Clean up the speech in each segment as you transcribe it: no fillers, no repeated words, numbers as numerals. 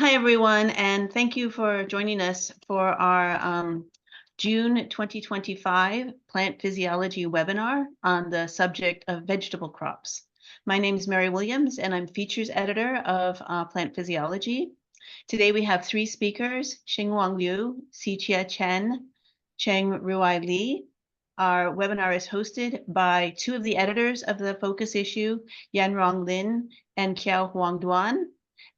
Hi, everyone, and thank you for joining us for our June 2025 Plant Physiology webinar on the subject of vegetable crops. My name is Mary Williams, and I'm features editor of Plant Physiology. Today we have three speakers, Xinguang Liu, Xiqie Chen, Cheng Ruai Li. Our webinar is hosted by two of the editors of the focus issue, Yanrong Lin and Kiao Huang Duan.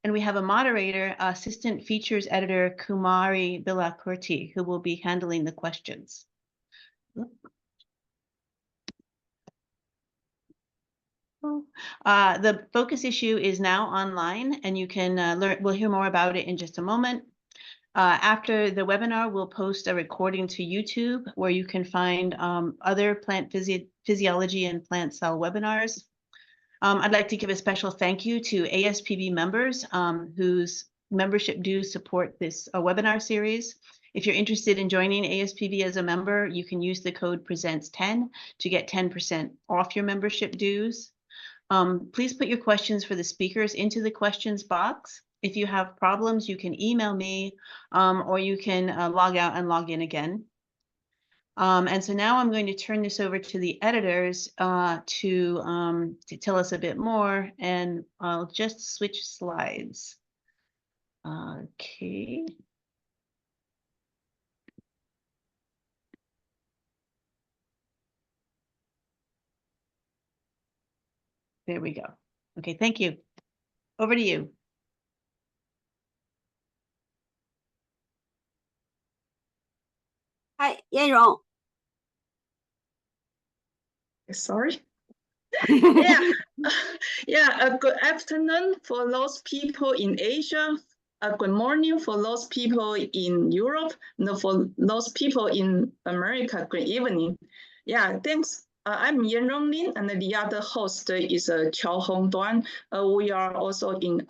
And we have a moderator, assistant features editor, Kumari Bilakurti, who will be handling the questions. The focus issue is now online, and you can we'll hear more about it in just a moment. After the webinar, we'll post a recording to YouTube where you can find other plant physiology and plant cell webinars. I'd like to give a special thank you to ASPB members whose membership dues support this webinar series. If you're interested in joining ASPB as a member, you can use the code PRESENTS10 to get 10% off your membership dues. Please put your questions for the speakers into the questions box. If you have problems, you can email me or you can log out and log in again. And so now I'm going to turn this over to the editors to tell us a bit more, and I'll just switch slides. Okay. There we go. Okay, thank you. Over to you. Hi, Yanrong. Sorry. Yeah. Good afternoon for those people in Asia. Good morning for those people in Europe. And for those people in America, good evening. Yeah, thanks. I'm Yanrong Lin, and the other host is Chao Hong Duan. We are also in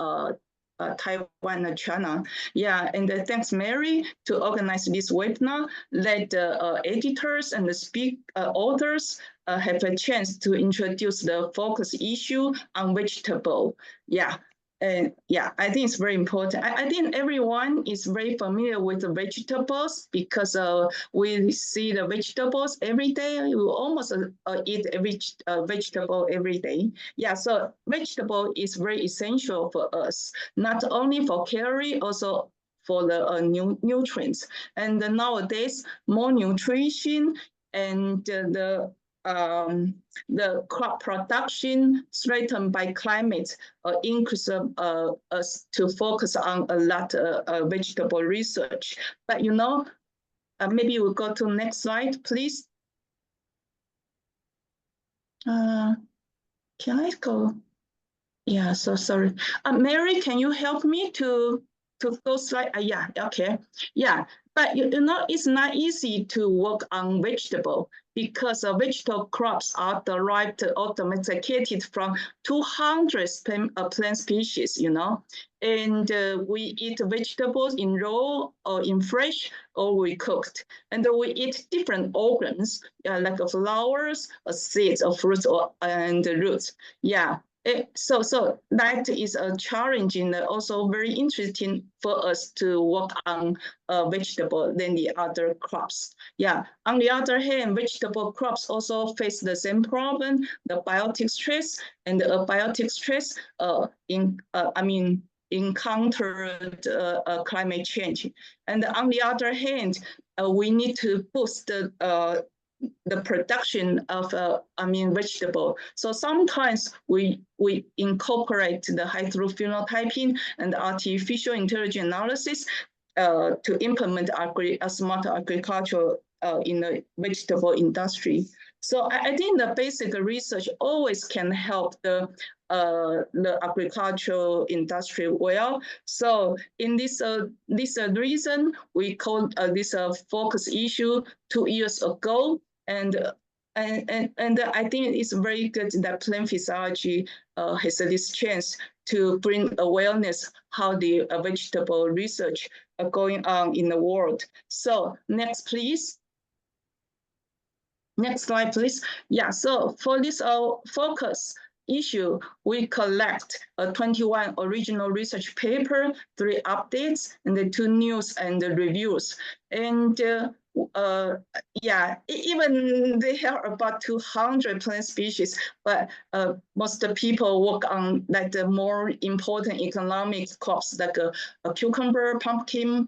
Taiwan channel. Yeah, and thanks Mary to organize this webinar. Let the editors and the authors have a chance to introduce the focus issue on vegetable. Yeah. And yeah, I think it's very important. I think everyone is very familiar with the vegetables because we see the vegetables every day. We almost eat vegetable every day. Yeah, so vegetable is very essential for us, not only for calorie, also for the nutrients. And nowadays, more nutrition and the crop production threatened by climate increase us to focus on a lot of vegetable research. But maybe we'll go to next slide, please. Can I go? Yeah, so sorry. Mary, can you help me to go slide? Yeah, okay. Yeah, but it's not easy to work on vegetable because vegetable crops are derived or domesticated from 200 plant species, and we eat vegetables in raw or in fresh or we cooked, and we eat different organs like flowers, seeds, or fruits, and roots. Yeah. So that is a challenging, also very interesting for us to work on vegetable than the other crops. Yeah. On the other hand, vegetable crops also face the same problem, the biotic stress and the abiotic stress encountered climate change. And on the other hand, we need to boost the production of vegetable. So sometimes we incorporate the high throughput phenotyping and artificial intelligence analysis to implement smart agriculture in the vegetable industry. So I think the basic research always can help the agricultural industry well. So in this reason, we called this focus issue 2 years ago. And I think it's very good that plant physiology has this chance to bring awareness how the vegetable research are going on in the world. So next, please. Next slide, please. Yeah, so for this focus, issue, we collect 21 original research paper, 3 updates, and the 2 news and the reviews. And yeah, even they have about 200 plant species, but most people work on like the more important economic crops like a cucumber, pumpkin,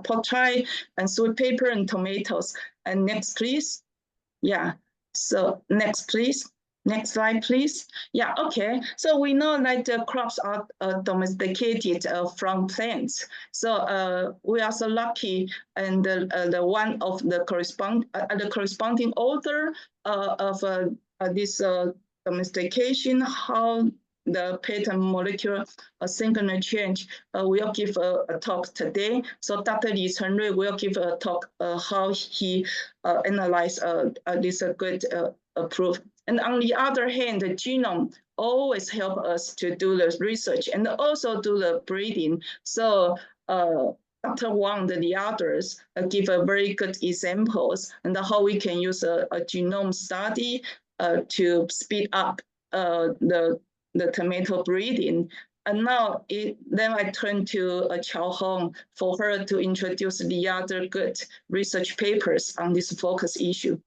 poultry, and sweet pepper and tomatoes. And next, please. Yeah. So next, please. Next slide, please. Yeah, okay. So we know that the crops are domesticated from plants. So we are so lucky, and the one of the corresponding author of this domestication, how the pattern molecular synchronous change. We'll give a talk today. So Dr. Li Chenrui will give a talk how he analyzed this good proof. And on the other hand, the genome always help us to do the research and also do the breeding. So Dr. Wang and the others give a very good examples and how we can use a genome study to speed up the tomato breeding. And now then I turn to Chao Hong for her to introduce the other good research papers on this focus issue.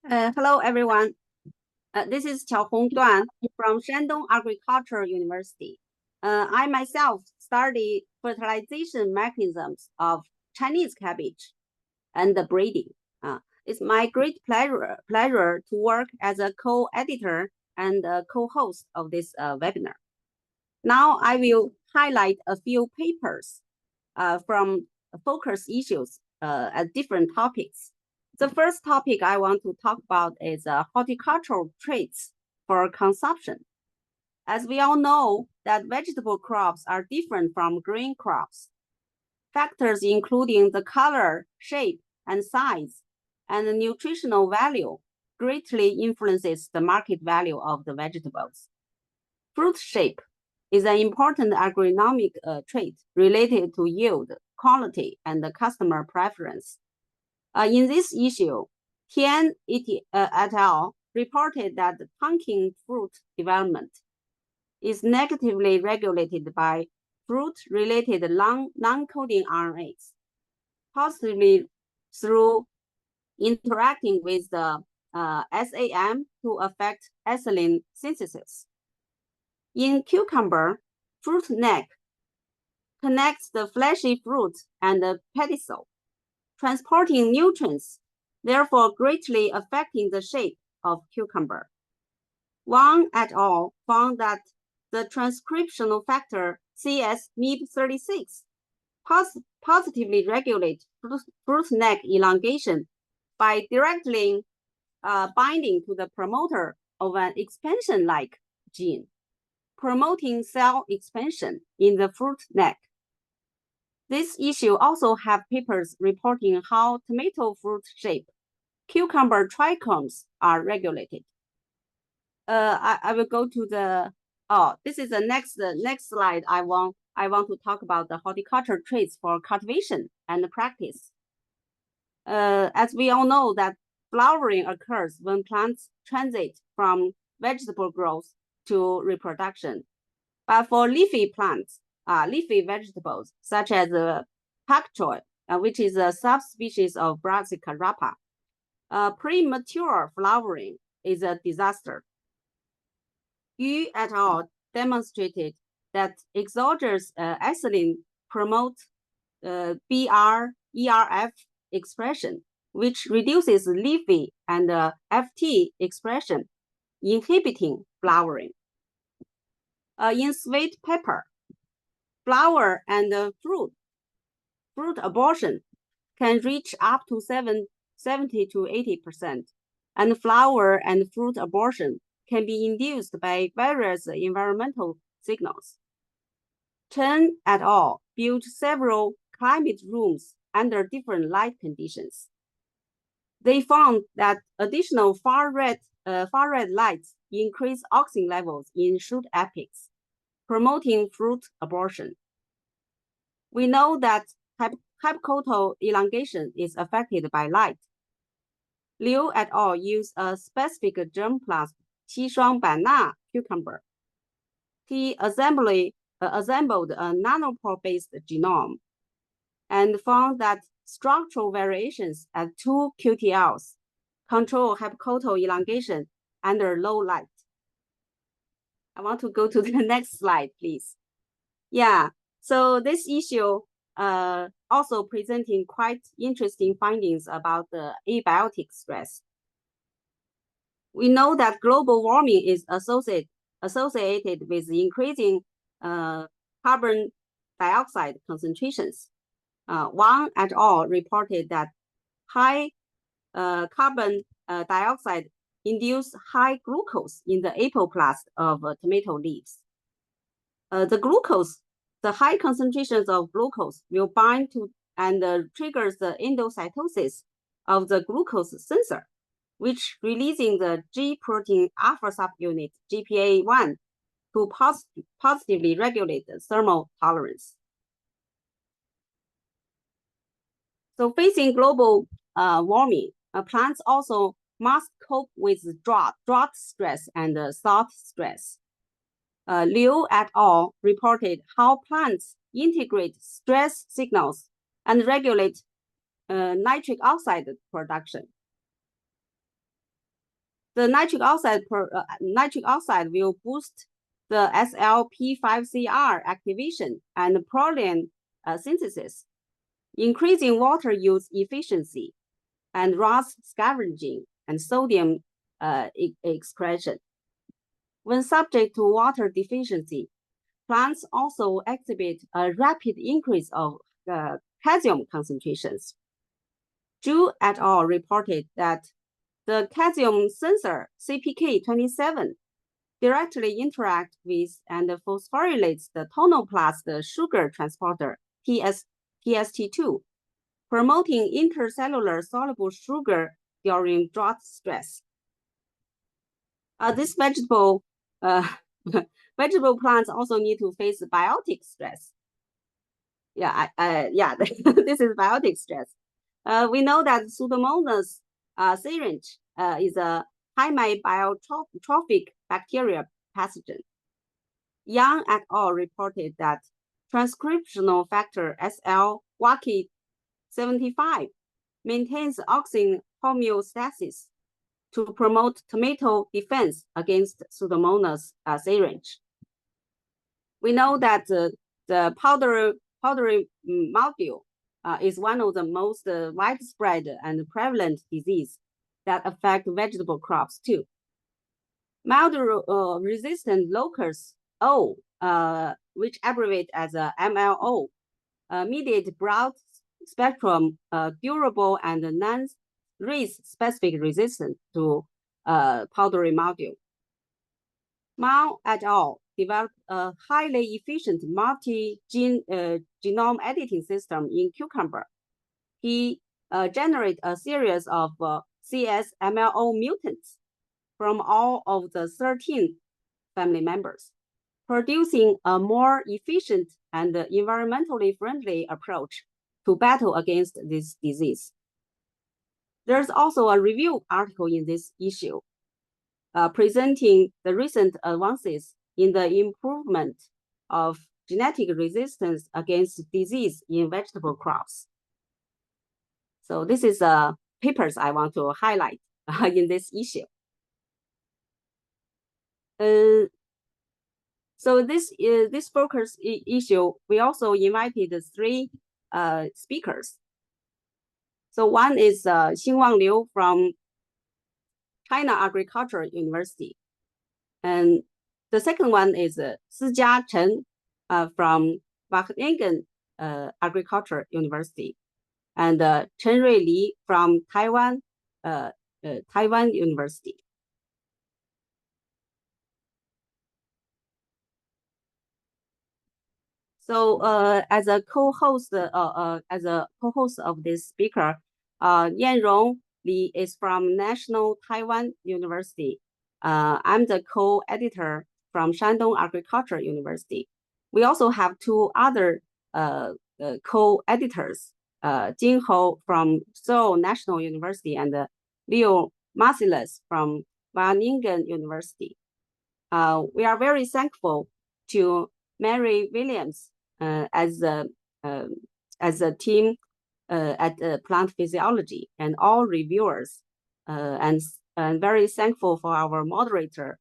Hello, everyone. This is Qiaohong Duan from Shandong Agricultural University. I myself study fertilization mechanisms of Chinese cabbage and the breeding. It's my great pleasure to work as a co-editor and a co-host of this webinar. Now I will highlight a few papers from focus issues at different topics. The first topic I want to talk about is horticultural traits for consumption. As we all know that vegetable crops are different from grain crops. Factors including the color, shape, and size, and the nutritional value greatly influences the market value of the vegetables. Fruit shape is an important agronomic trait related to yield, quality, and the customer preference. In this issue, Tian et al. Reported that the pumpkin fruit development is negatively regulated by fruit-related non-coding RNAs, possibly through interacting with the SAM to affect ethylene synthesis. In cucumber, fruit neck connects the fleshy fruit and the pedicel, transporting nutrients, therefore greatly affecting the shape of cucumber. Wang et al. Found that the transcriptional factor CS-MIB36 positively regulates fruit neck elongation by directly binding to the promoter of an expansion-like gene, promoting cell expansion in the fruit neck. This issue also have papers reporting how tomato fruit shape, cucumber trichomes are regulated. I will go to the, this is the next slide. I want to talk about the horticulture traits for cultivation and practice. As we all know that flowering occurs when plants transit from vegetable growth to reproduction. But for leafy plants, leafy vegetables such as pak choy, which is a subspecies of Brassica rapa, premature flowering is a disaster. Yu et al. Demonstrated that exogenous ethylene promotes BR-ERF expression, which reduces leafy and FT expression, inhibiting flowering. In sweet pepper, flower and fruit abortion can reach up to 70 to 80%, and flower and fruit abortion can be induced by various environmental signals. Chen et al. Built several climate rooms under different light conditions. They found that additional far red lights increase oxygen levels in shoot apex, promoting fruit abortion. We know that hypocotyl elongation is affected by light. Liu et al. Used a specific germplasm, 烯双版钠 cucumber. He assembled a nanopore-based genome and found that structural variations at 2 QTLs control hypocotyl elongation under low light. I want to go to the next slide, please. Yeah, so this issue also presenting quite interesting findings about the abiotic stress. We know that global warming is associated with increasing carbon dioxide concentrations. Wang et al. Reported that high carbon dioxide induce high glucose in the apoplast of tomato leaves. The high concentrations of glucose will bind to and triggers the endocytosis of the glucose sensor, which releasing the G protein alpha subunit GPA1 to positively regulate the thermal tolerance. So facing global warming, plants also must cope with drought stress and salt stress. Liu et al. Reported how plants integrate stress signals and regulate nitric oxide production. The nitric oxide will boost the SLP5CR activation and proline synthesis, increasing water use efficiency and ROS scavenging and sodium excretion. When subject to water deficiency, plants also exhibit a rapid increase of calcium concentrations. Zhu et al. Reported that the calcium sensor CPK27 directly interacts with and phosphorylates the tonoplast sugar transporter TST2, promoting intercellular soluble sugar during drought stress. This vegetable plants also need to face biotic stress. Yeah, this is biotic stress. We know that Pseudomonas syringe is a hemibiotropic bacteria pathogen. Yang et al. Reported that transcriptional factor SL-WAKI75 maintains auxin homeostasis to promote tomato defense against Pseudomonas syringe. We know that the powdery mildew is one of the most widespread and prevalent disease that affect vegetable crops too. Mildew resistant locust O, which abbreviate as MLO, mediate broad spectrum durable and non-race specific resistance to powdery mildew. Mao et al. Developed a highly efficient multi-genome editing system in cucumber. He generated a series of CSMLO mutants from all of the 13 family members, producing a more efficient and environmentally friendly approach to battle against this disease. There's also a review article in this issue presenting the recent advances in the improvement of genetic resistance against disease in vegetable crops. So this is papers I want to highlight in this issue. So this focus issue, we also invited 3 speakers. So one is Xinwang Liu from China Agricultural University. And the second one is Sijia Chen from Wageningen Agricultural University. And Chenrui Li from Taiwan University. So as a co-host of this speaker, Yanrong Li is from National Taiwan University. I'm the co-editor from Shandong Agricultural University. We also have 2 other co-editors, Jing Hou from Seoul National University and Leo Marcellus from Wageningen University. We are very thankful to Mary Williams as a team at Plant Physiology and all reviewers, and very thankful for our moderator,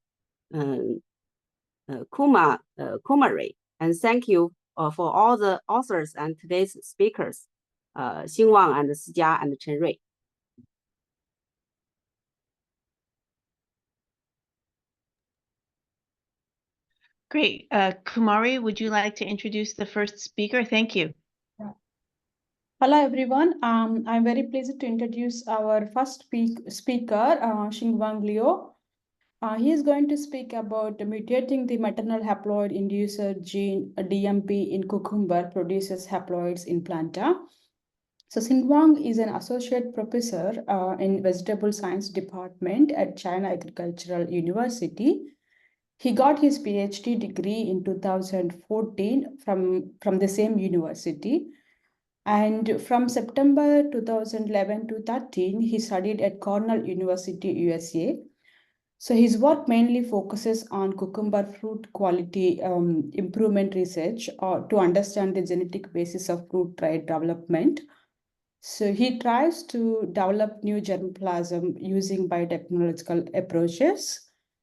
Kumari, and thank you for all the authors and today's speakers, Xing Wang and Sijia and Chen Rui. Great. Kumari, would you like to introduce the first speaker? Thank you. Hello, everyone. I'm very pleased to introduce our first speaker, Xingwang Liu. He is going to speak about mutating the maternal haploid inducer gene DMP in cucumber produces haploids in planta. So Xingwang is an associate professor in vegetable science department at China Agricultural University. He got his PhD degree in 2014 from the same university. And from September 2011 to 13, he studied at Cornell University, USA. So his work mainly focuses on cucumber fruit quality improvement research to understand the genetic basis of fruit trait development. So he tries to develop new germplasm using biotechnological approaches.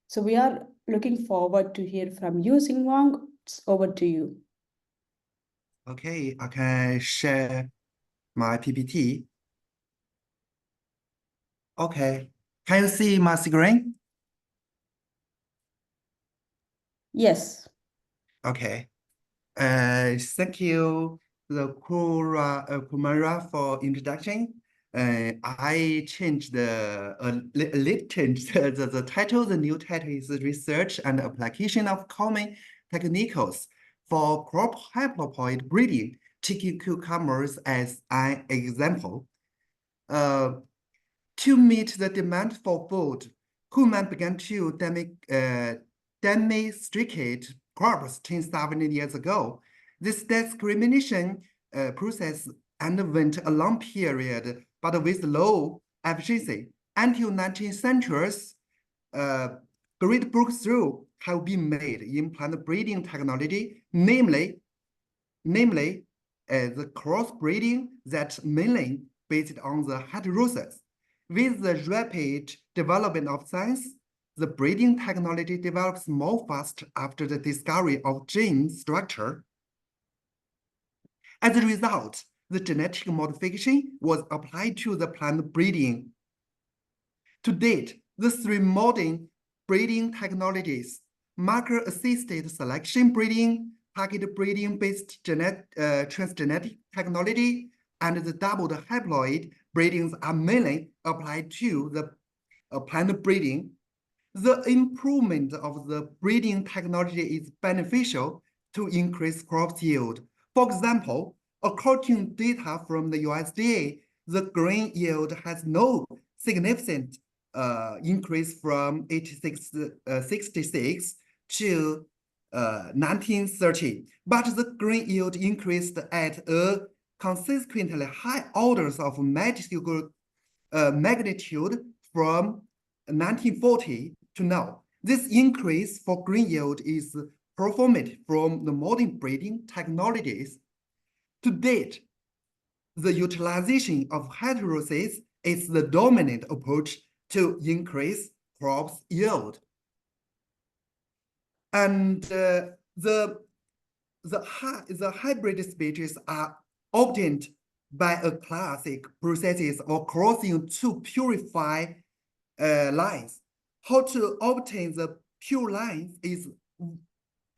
So we are looking forward to hear from you, Xingwang. It's over to you. Okay, I can share my PPT. Okay, can you see my screen? Yes. Okay. Thank you, Kumara, for introduction. I changed the title. The new title is Research and Application of Common Techniques for Crop Haploid Breeding, taking cucumbers as an example. To meet the demand for food, Kuhlmann began to domesticate crops 10,000 years ago. This discrimination process underwent a long period, but with low efficiency. Until 19th centuries, great breakthrough have been made in plant breeding technology, namely the crossbreeding that mainly based on the heterosis. With the rapid development of science, the breeding technology develops more fast after the discovery of gene structure. As a result, the genetic modification was applied to the plant breeding. To date, the three modern breeding technologies, marker-assisted selection breeding, target breeding-based transgenetic technology, and the doubled haploid breedings are mainly applied to the plant breeding. The improvement of the breeding technology is beneficial to increase crop yield. For example, according to data from the USDA, the grain yield has no significant increase from 66 to 1930, but the grain yield increased at a consequently high orders of magnitude from 1940 to now. This increase for grain yield is performed from the modern breeding technologies. To date, the utilization of heterosis is the dominant approach to increase crops yield. And the hybrid species are obtained by a classic processes of crossing to purify lines. How to obtain the pure lines is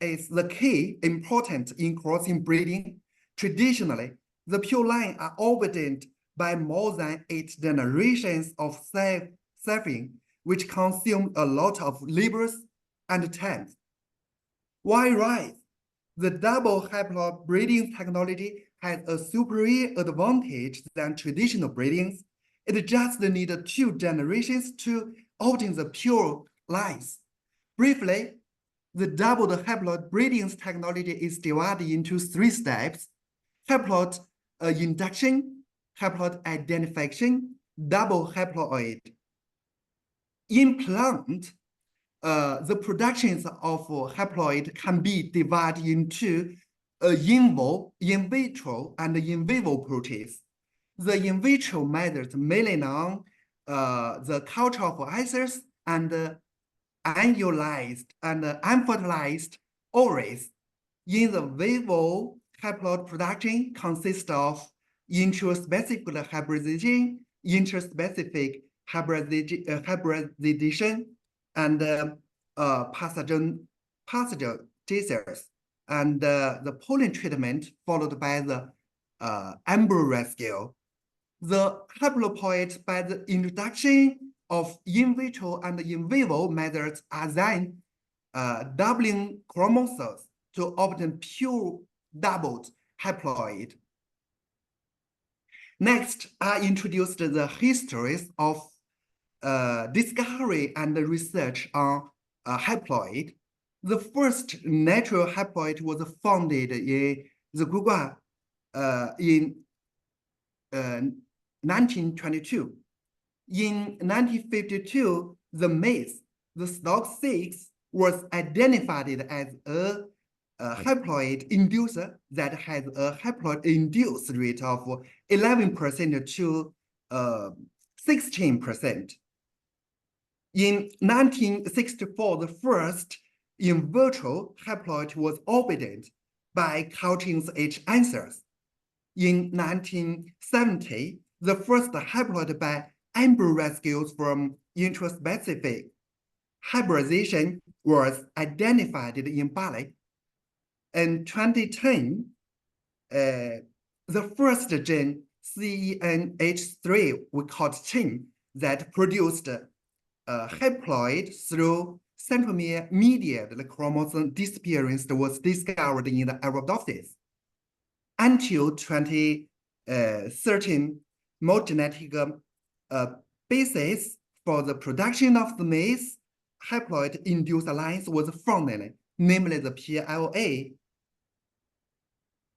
the key important in crossing breeding. Traditionally, the pure lines are obtained by more than 8 generations of sampling, which consume a lot of labors and time. Whereas the double haploid breeding technology has a superior advantage than traditional breedings. It just needs 2 generations to obtain the pure lines. Briefly, the double haploid breeding technology is divided into 3 steps: haploid induction, haploid identification, double haploid in plant, the productions of haploid can be divided into in vitro, and in vivo proteins. The in vitro methods mainly known the culture of ethers and annualized and unfertilized ovaries. In the vivo, haploid production consists of intraspecific hybridization, interspecific hybridization, and pathogenesis, and the pollen treatment followed by the embryo rescue. The haploid, by the introduction of in vitro and in vivo methods, are then doubling chromosomes to obtain pure doubled haploid. Next, I introduced the histories of discovery and research on haploid. The first natural haploid was founded in the Guga in 1922. In 1952, the maize, the stalk 6, was identified as a haploid inducer that has a haploid induced rate of 11% to 16%. In 1964, the first in vitro haploid was obtained by culturing H answers. In 1970, the first haploid by embryo rescues from intraspecific hybridization was identified in Bali. In 2010, the first gene CENH3, we call it gene, that produced haploid through centromere-mediated chromosome disappearance was discovered in the Arabidopsis. Until 2013, more genetic basis for the production of the maize haploid-induced lines was found, namely the PLA.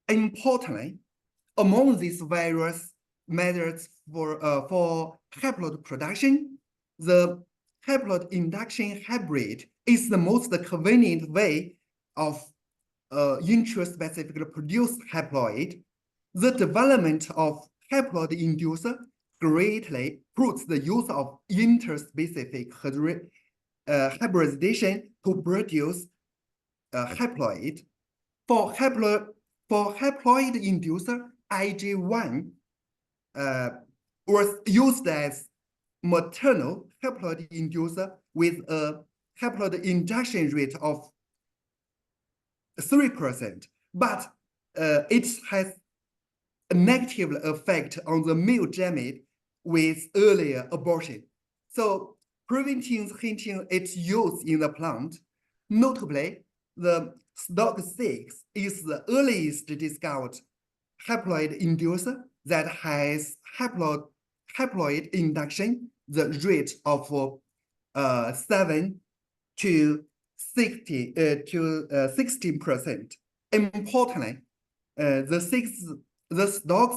Importantly, among these various methods for haploid production, the haploid induction hybrid is the most convenient way of intraspecifically produced haploid. The development of haploid inducer greatly promotes the use of interspecific hybridization to produce haploid. For haploid inducer, IG1 was used as maternal haploid inducer with a haploid induction rate of 3%, but it has a negative effect on the male gamete with earlier abortion. So preventing its use in the plant, notably, the stalk 6 is the earliest discovered haploid inducer that has haploid induction, the rate of 7 to 16%. Importantly, the stalk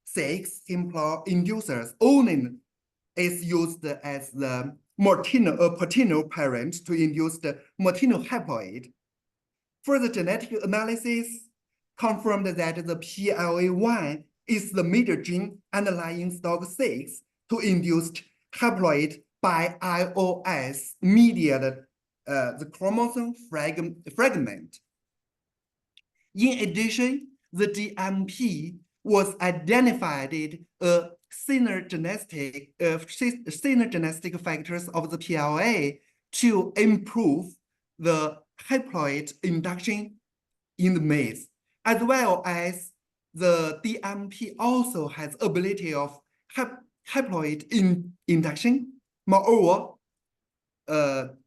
6 inducers only is used as the paternal parent to induce the maternal haploid. Further genetic analysis confirmed that the PLA1 is the major gene underlying stalk 6 to induce haploid by IOS mediated the chromosome fragment. In addition, the DMP was identified as synergistic factors of the PLA to improve the haploid induction in the maize, as well as the DMP also has ability of haploid induction. Moreover, the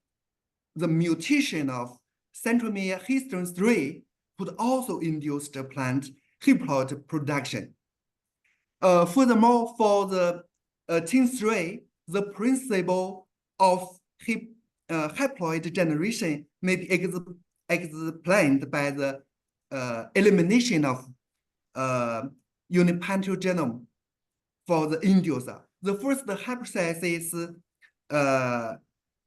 mutation of centromere histone 3 could also induce the plant haploid production. Furthermore, for the gene 3, the principle of haploid generation may be explained by the elimination of unipentyl genome for the inducer. The first hypothesis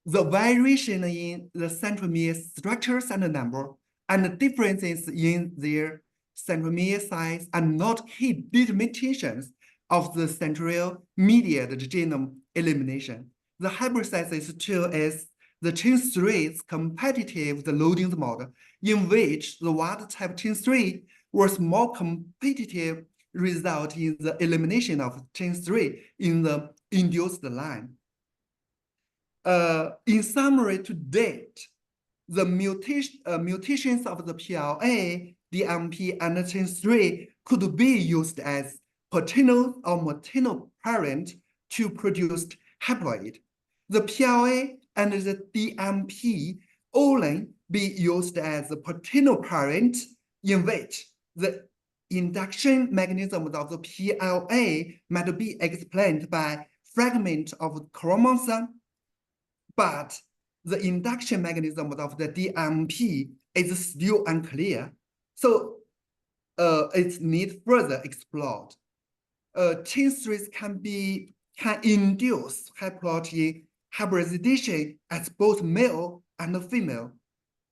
the variation in the centromere structures and number and the differences in their centromere size are not key determinations of the central mediated genome elimination. The hypothesis too is the chain 3's competitive loading model, in which the wild-type chain 3 was more competitive, result in the elimination of chain 3 in the induced line. In summary, to date, the mutations of the PLA, DMP, and chain 3 could be used as paternal or maternal parent to produce haploid. The PLA and the DMP only be used as a paternal parent, in which the induction mechanism of the PLA might be explained by fragment of chromosome, but the induction mechanism of the DMP is still unclear. So it needs further explored. Chain 3s can induce haploid in hybridization as both male and female,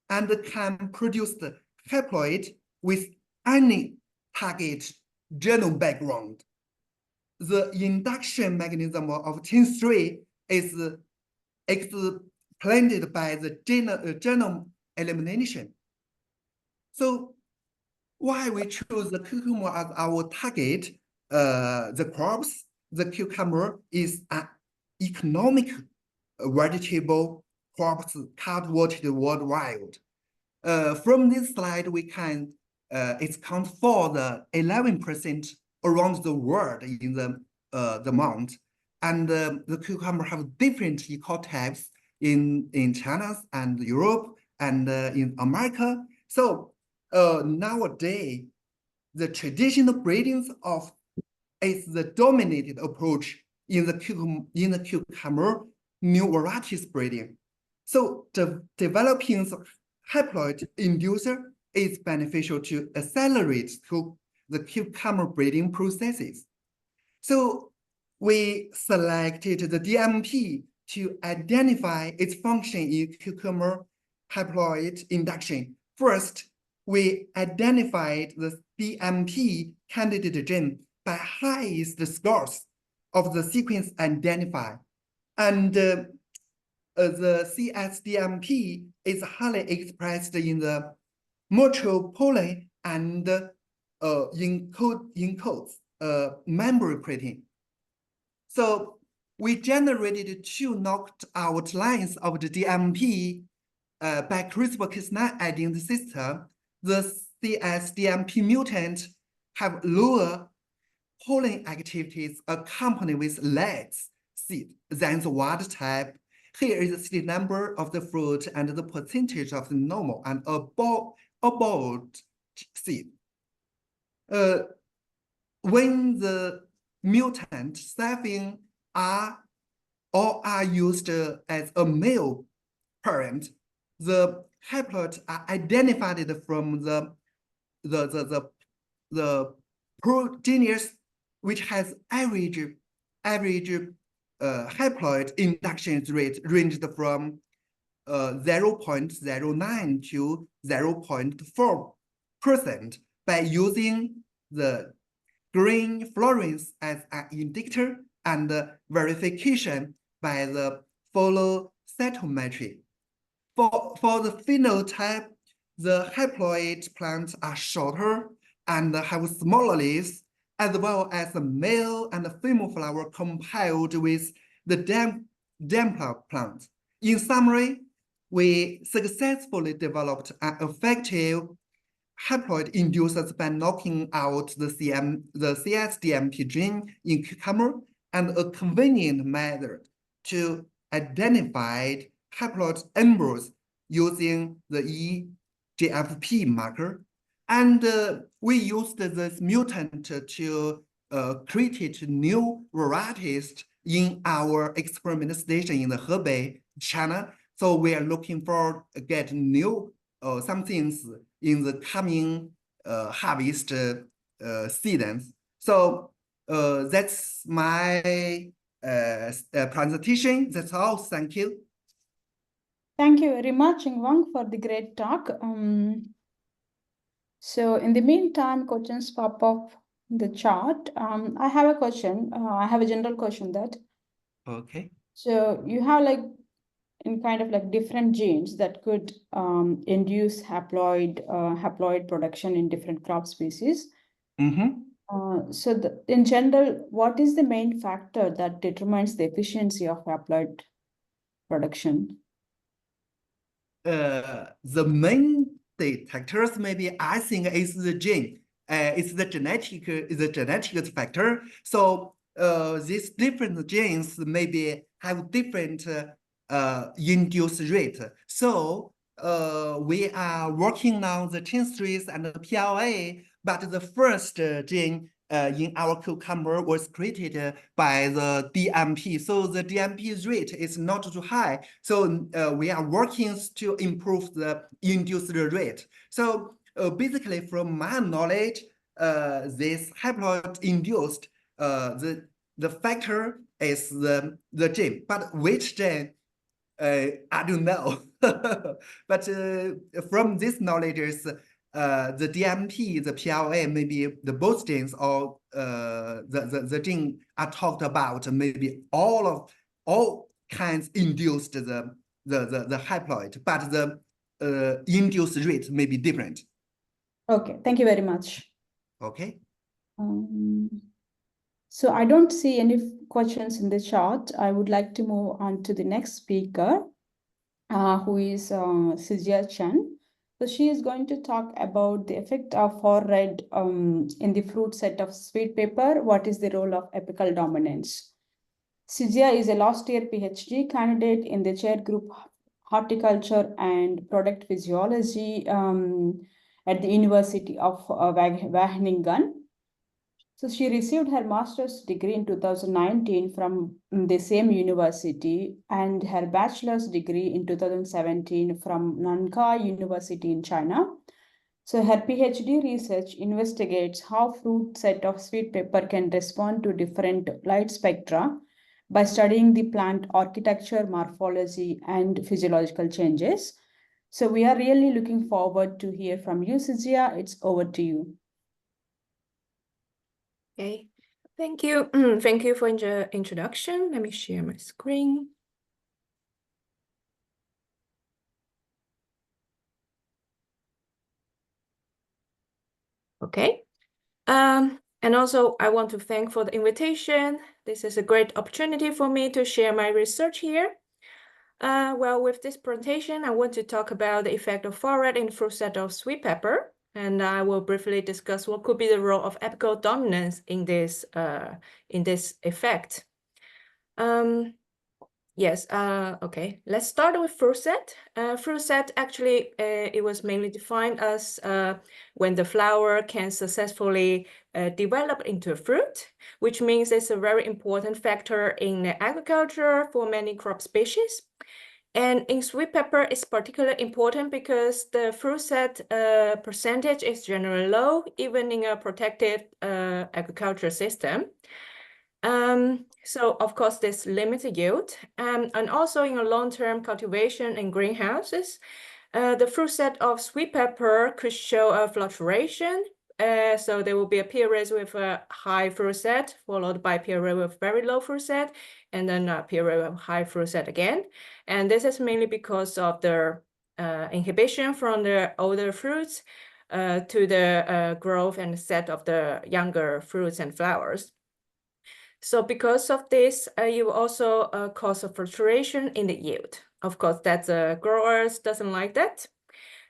and can produce the haploid with any target genome background. The induction mechanism of chain 3 is explained by the genome elimination. So why we choose the cucumber as our target? The crops, the cucumber is an economic vegetable crops cultivated worldwide. From this slide, we can account for the 11% around the world in the month. And the cucumber have different ecotypes in China and Europe and in America. So nowadays, the traditional breeding is the dominated approach in the cucumber new varieties breeding. So developing haploid inducer is beneficial to accelerate the cucumber breeding processes. So we selected the DMP to identify its function in cucumber haploid induction. First, we identified the DMP candidate gene by highest scores of the sequence identified. And the CSDMP is highly expressed in the mature pollen and encodes membrane protein. So we generated 2 knocked out lines of the DMP by CRISPR-Cas9 editing system. The CSDMP mutant have lower pollen activities accompanied with less seed than the wild type. Here is the seed number of the fruit and the percentage of the normal and abort seed. When the mutant sapping are used as a male parent, the haploid are identified from the progenitors, which has average haploid induction rate ranged from 0.09 to 0.4% by using the green fluorescence as an indicator and verification by the flow cytometry. For the phenotype, the haploid plants are shorter and have smaller leaves, as well as the male and the female flower compiled with the dampler plant. In summary, we successfully developed an effective haploid inducers by knocking out the CSDMP gene in cucumber, and a convenient method to identify haploid embryos using the EGFP marker. And we used this mutant to create new varieties in our experiment station in the Hebei, China. So we are looking for getting new some things in the coming harvest seasons. So that's my presentation. That's all. Thank you. Thank you very much, Wang, for the great talk. So in the meantime, questions pop up in the chat. I have a question. I have a general question that. Okay. So you have like in kind of like different genes that could induce haploid production in different crop species. So in general, what is the main factor that determines the efficiency of haploid production? The main detectors maybe I think is the gene. It's the genetic factor. So these different genes maybe have different induced rate. So we are working on the gene trees and the PLA, but the first gene in our cucumber was created by the DMP. So the DMP rate is not too high. So we are working to improve the induced rate. So basically, from my knowledge, this haploid induced the factor is the gene, but which gene I don't know. But from this knowledge is the DMP, the PLA, maybe the both genes or the gene are talked about, maybe all kinds induced the haploid, but the induced rate may be different. Okay, thank you very much. Okay. So I don't see any questions in the chat. I would like to move on to the next speaker, who is Sijia Chen. So she is going to talk about the effect of red in the fruit set of sweet pepper. What is the role of apical dominance? Sijia is a last year PhD candidate in the chair group Horticulture and Product Physiology at the University of Wageningen. So she received her master's degree in 2019 from the same university and her bachelor's degree in 2017 from Nankai University in China. So her PhD research investigates how fruit set of sweet pepper can respond to different light spectra by studying the plant architecture, morphology, and physiological changes. So we are really looking forward to hear from you, Sijia. It's over to you. Okay, thank you. Thank you for the introduction. Let me share my screen. Okay. And also I want to thank for the invitation. This is a great opportunity for me to share my research here. Well, with this presentation, I want to talk about the effect of red in fruit set of sweet pepper. And I will briefly discuss what could be the role of apical dominance in this effect. Yes, okay, let's start with fruit set. Fruit set actually, it was mainly defined as when the flower can successfully develop into a fruit, which means it's a very important factor in agriculture for many crop species. And in sweet pepper, it's particularly important because the fruit set percentage is generally low, even in a protected agriculture system. So of course, this limits yield. And also in a long-term cultivation in greenhouses, the fruit set of sweet pepper could show a fluctuation. So there will be a period with a high fruit set, followed by a period with very low fruit set, and then a period of high fruit set again. And this is mainly because of the inhibition from the older fruits to the growth and set of the younger fruits and flowers. So because of this, you will also cause a fluctuation in the yield. Of course, that growers doesn't like that.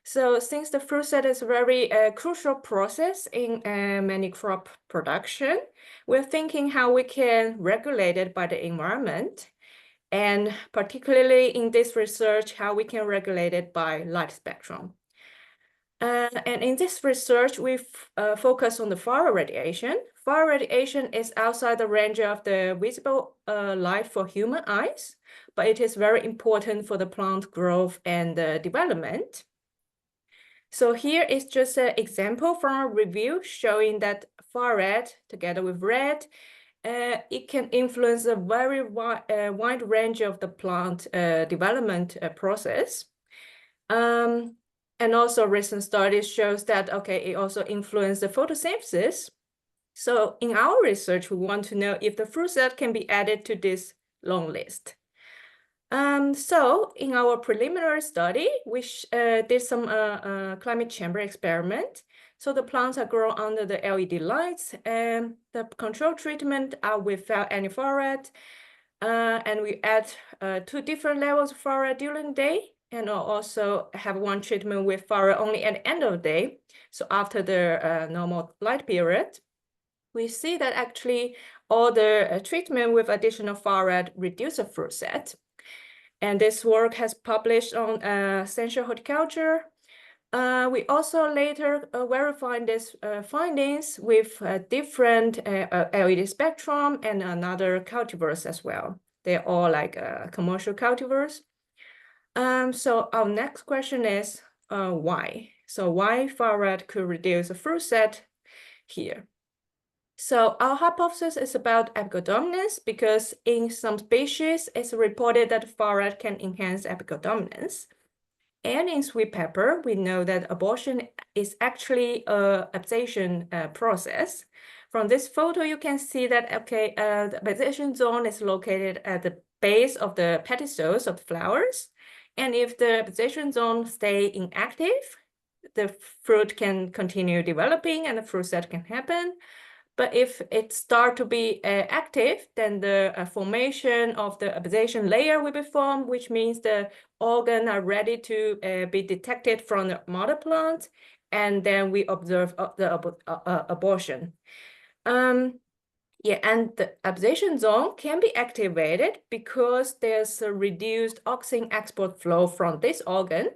So since the fruit set is a very crucial process in many crop production, we're thinking how we can regulate it by the environment. And particularly in this research, how we can regulate it by light spectrum. And in this research, we focus on the far radiation. Far radiation is outside the range of the visible light for human eyes, but it is very important for the plant growth and development. So here is just an example from a review showing that far red together with red it can influence a very wide range of the plant development process. And also recent studies shows that, okay, it also influences the photosynthesis. So in our research, we want to know if the fruit set can be added to this long list. So in our preliminary study, we did some climate chamber experiment. So the plants are grown under the LED lights, and the control treatment are without any fluoride. And we add 2 different levels of fluoride during the day, and also have 1 treatment with fluoride only at the end of the day. So after the normal light period, we see that actually all the treatment with additional fluoride reduce the fruit set. And this work has published on Essential Horticulture. We also later verified these findings with different LED spectrum and another cultivars as well. They're all like commercial cultivars. So our next question is why? So why fluoride could reduce the fruit set here? So our hypothesis is about apical dominance because in some species, it's reported that fluoride can enhance apical dominance. And in sweet pepper, we know that abortion is actually a absation process. From this photo, you can see that, okay, the absation zone is located at the base of the petioles of the flowers. And if the absation zone stay inactive, the fruit can continue developing and the fruit set can happen. But if it start to be active, then the formation of the absation layer will be formed, which means the organs are ready to be detected from the mother plant, and then we observe the abortion. Yeah, and the absation zone can be activated because there's a reduced oxygen export flow from this organ.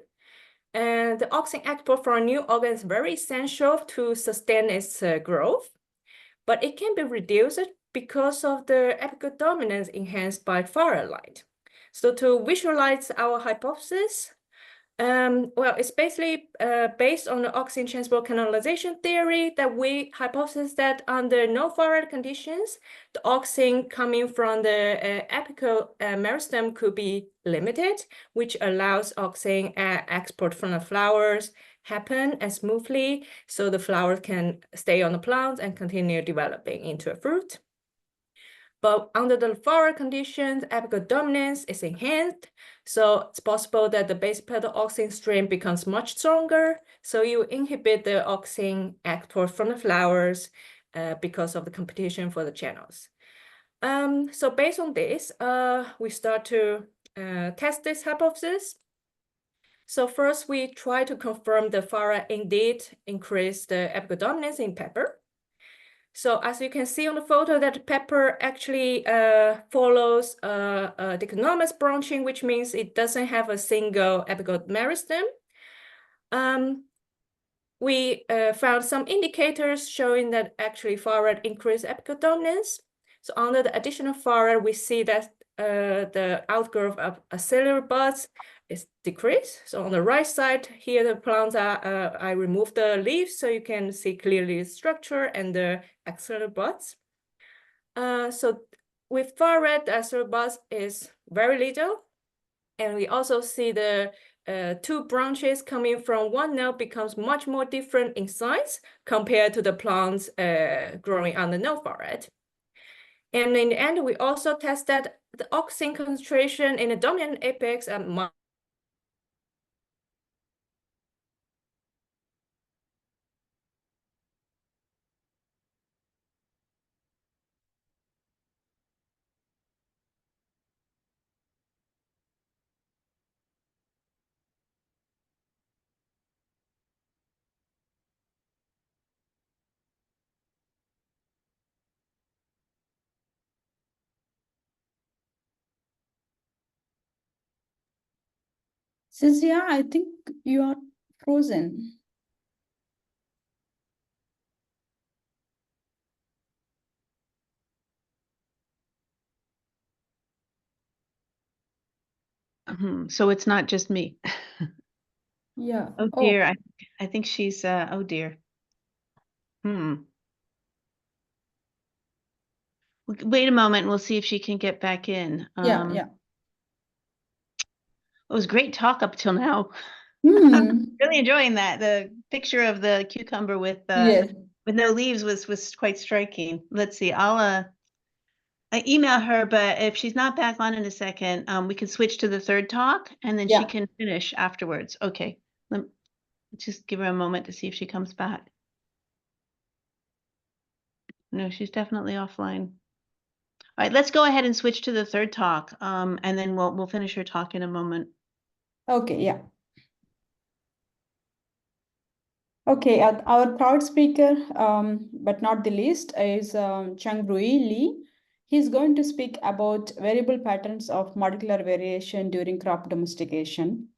And the oxygen export from a new organ is very essential to sustain its growth. But it can be reduced because of the apical dominance enhanced by fluoride light. So to visualize our hypothesis, well, it's basically based on the oxygen transport canalization theory that we hypothesize that under no fluoride conditions, the oxygen coming from the apical meristem could be limited, which allows oxygen export from the flowers happen as smoothly, so the flowers can stay on the plant and continue developing into a fruit. But under the fluoride conditions, apical dominance is enhanced, so it's possible that the base petal oxygen stream becomes much stronger, so you inhibit the oxygen export from the flowers because of the competition for the channels. So based on this, we start to test this hypothesis. So first, we try to confirm the fluoride indeed increased the apical dominance in pepper. So as you can see on the photo, that pepper actually follows dichotomous branching, which means it doesn't have a single apical meristem. We found some indicators showing that actually fluoride increased apical dominance. So under the additional fluoride, we see that the outgrowth of axillary buds is decreased. So on the right side here, the plants are, I removed the leaves so you can see clearly the structure and the axillary buds. So with fluoride, the axillary buds is very little. And we also see the 2 branches coming from one node becomes much more different in size compared to the plants growing under no fluoride. And in the end, we also tested the oxygen concentration in the dominant apex at Cynthia, I think you are frozen. So it's not just me. Yeah. Oh dear, I think she's, oh dear. Wait a moment, we'll see if she can get back in. Yeah, yeah. It was great talk up till now. Hmm. Really enjoying that. The picture of the cucumber with Yes. no leaves was quite striking. Let's see. I email her, but if she's not back on in a second, we can switch to the third talk and then she Yeah. can finish afterwards. Okay. Let's just give her a moment to see if she comes back. No, she's definitely offline. All right, let's go ahead and switch to the third talk. And then we'll finish her talk in a moment. Okay, yeah. Okay, our third speaker, but not the least, is Chang-Rui Li. He's going to speak about variable patterns of molecular variation during crop domestication.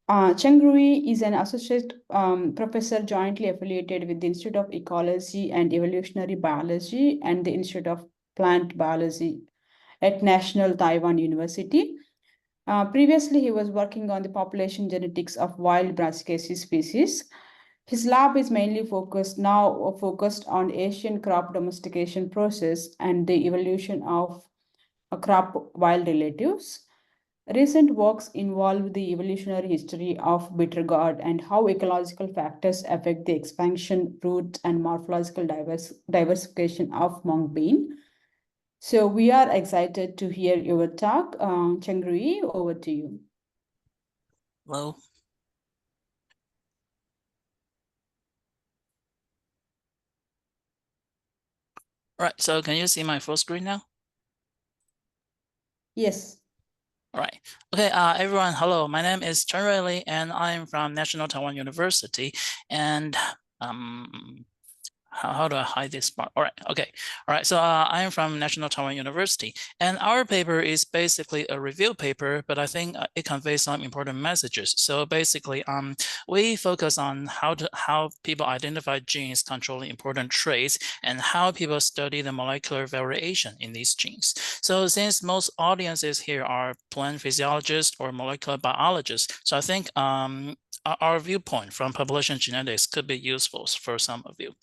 Cheng-Rui is an associate professor jointly affiliated with the Institute of Ecology and Evolutionary Biology and the Institute of Plant Biology at National Taiwan University. Previously, he was working on the population genetics of wild brassicaceae species. His lab is mainly focused on Asian crop domestication process and the evolution of crop wild relatives. Recent works involve the evolutionary history of bitter gourd and how ecological factors affect the expansion, root, and morphological diversification of mung bean. So we are excited to hear your talk. Cheng-Rui, over to you. Hello. All right, so can you see my full screen now? Yes. All right. Okay, everyone, hello. My name is Chen Li, and I'm from National Taiwan University. And how do I hide this part? All right, okay. All right, so I am from National Taiwan University, and our paper is basically a review paper, but I think it conveys some important messages. So basically, we focus on how people identify genes controlling important traits and how people study the molecular variation in these genes. So since most audiences here are plant physiologists or molecular biologists, so I think our viewpoint from population genetics could be useful for some of you.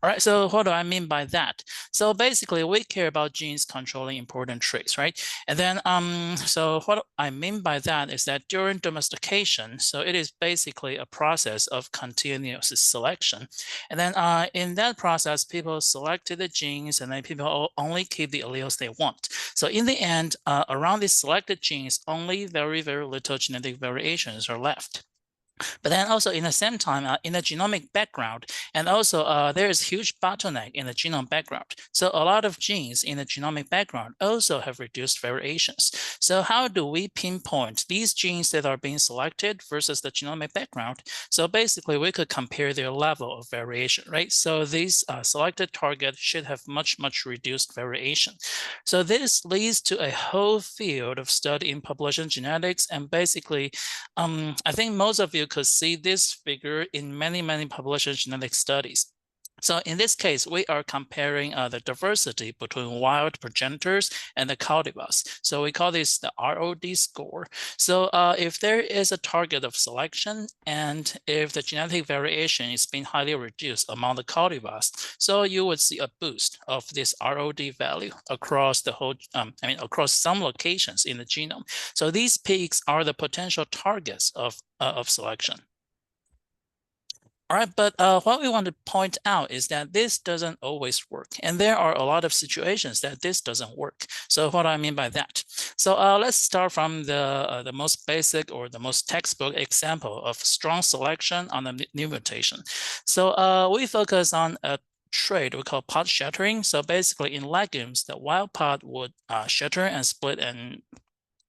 All right, so what do I mean by that? So basically, we care about genes controlling important traits, right? And then, so what I mean by that is that during domestication, so it is basically a process of continuous selection. And then in that process, people selected the genes and then people only keep the alleles they want. So in the end, around these selected genes, only very, very little genetic variations are left. But then also in the same time, in the genomic background, and also there is huge bottleneck in the genome background. So a lot of genes in the genomic background also have reduced variations. So how do we pinpoint these genes that are being selected versus the genomic background? So basically we could compare their level of variation, right? So these selected targets should have much, much reduced variation. So this leads to a whole field of study in population genetics, and basically, I think most of you could see this figure in many, many population genetic studies. So in this case, we are comparing the diversity between wild progenitors and the cultivars. So we call this the ROD score. So if there is a target of selection and if the genetic variation is being highly reduced among the cultivars, so you would see a boost of this ROD value across the whole, across some locations in the genome. So these peaks are the potential targets of selection. All right, but what we want to point out is that this doesn't always work. And there are a lot of situations that this doesn't work. So what do I mean by that? So let's start from the most basic or the most textbook example of strong selection on a new mutation. So we focus on a trait we call pod shattering. So basically in legumes, the wild pod would shatter and split and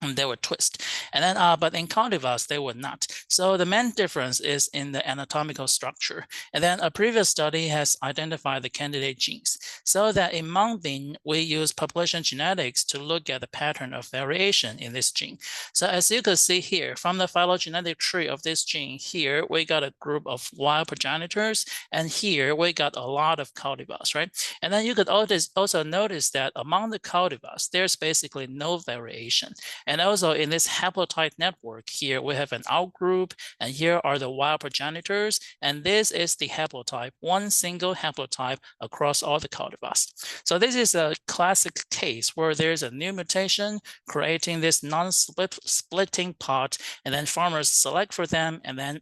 they would twist. And then, but in cultivars, they would not. So the main difference is in the anatomical structure. And then a previous study has identified the candidate genes. So that in mung bean, we use population genetics to look at the pattern of variation in this gene. So as you can see here, from the phylogenetic tree of this gene here, we got a group of wild progenitors, and here we got a lot of cultivars, right? And then you could also notice that among the cultivars, there's basically no variation. And also in this haplotype network here, we have an outgroup, and here are the wild progenitors. And this is the haplotype, one single haplotype across all the cultivars. So this is a classic case where there's a new mutation creating this non-splitting pot, and then farmers select for them, and then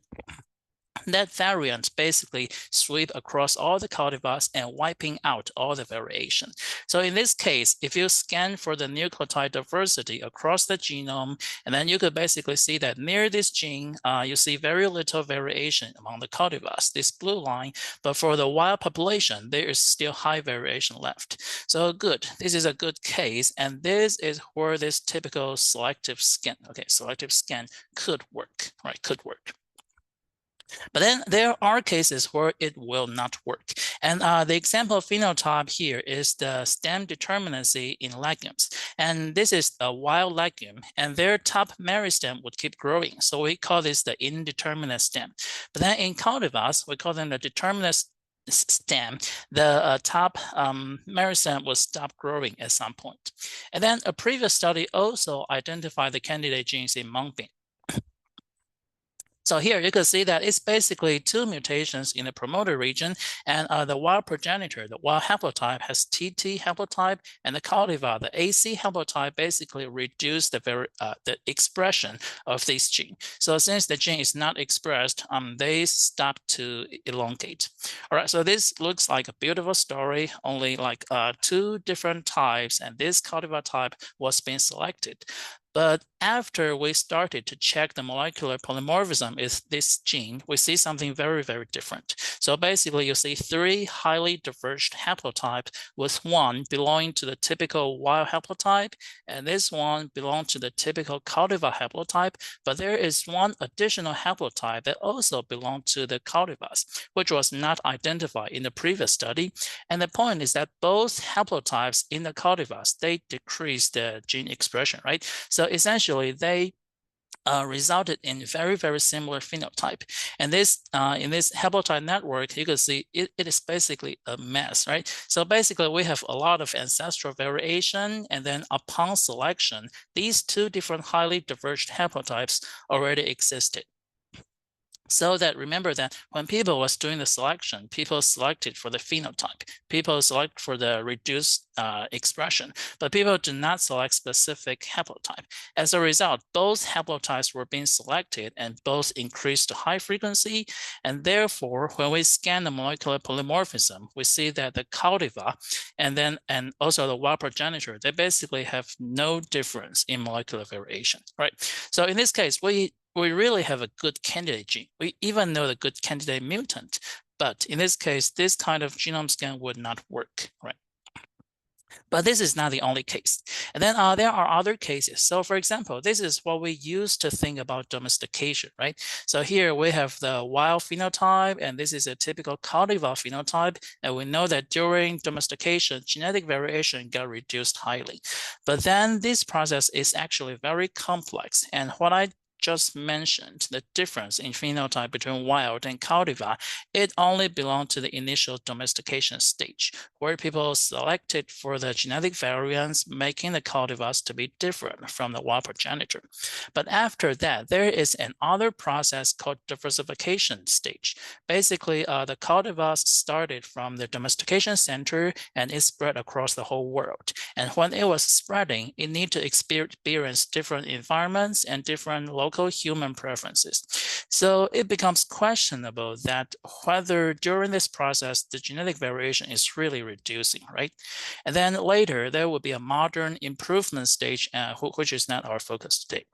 that variant basically sweep across all the cultivars and wiping out all the variation. So in this case, if you scan for the nucleotide diversity across the genome, and then you could basically see that near this gene, you see very little variation among the cultivars, this blue line, but for the wild population, there is still high variation left. So good, this is a good case, and this is where this typical selective scan, selective scan could work, right, could work. But then there are cases where it will not work. And the example of phenotype here is the stem determinacy in legumes. And this is a wild legume, and their top meristem would keep growing. So we call this the indeterminate stem. But then in cultivars, we call them the determinate stem. The top meristem will stop growing at some point. And then a previous study also identified the candidate genes in mung bean. So here you can see that it's basically two mutations in the promoter region, and the wild progenitor, the wild haplotype, has TT haplotype, and the cultivar, the AC haplotype, basically reduce the expression of this gene. So since the gene is not expressed, they stop to elongate. All right, so this looks like a beautiful story, only like two different types, and this cultivar type was being selected. But after we started to check the molecular polymorphism is this gene, we see something very, very different. So basically you see three highly diverged haplotypes, with one belonging to the typical wild haplotype, and this one belongs to the typical cultivar haplotype, but there is one additional haplotype that also belongs to the cultivars, which was not identified in the previous study. And the point is that both haplotypes in the cultivars, they decrease the gene expression, right? So essentially, they resulted in very, very similar phenotype. And this in this haplotype network, you can see it is basically a mess, right? So basically, we have a lot of ancestral variation, and then upon selection, these two different highly diverged haplotypes already existed. So that remember that when people was doing the selection, people selected for the phenotype, people select for the reduced expression, but people do not select specific haplotype. As a result, both haplotypes were being selected and both increased to high frequency. And therefore, when we scan the molecular polymorphism, we see that the cultivar and also the wild progenitor, they basically have no difference in molecular variation, right? So in this case, we really have a good candidate gene. We even know the good candidate mutant, but in this case, this kind of genome scan would not work, right? But this is not the only case. And then there are other cases. So for example, this is what we use to think about domestication, right? So here we have the wild phenotype, and this is a typical cultivar phenotype. And we know that during domestication, genetic variation got reduced highly. But then this process is actually very complex. And what I just mentioned, the difference in phenotype between wild and cultivar, it only belonged to the initial domestication stage, where people selected for the genetic variants, making the cultivars to be different from the wild progenitor. But after that, there is another process called diversification stage. Basically, the cultivars started from the domestication center and it spread across the whole world. And when it was spreading, it needed to experience different environments and different local human preferences. So it becomes questionable that whether during this process, the genetic variation is really reducing, right? And then later, there will be a modern improvement stage, which is not our focus today.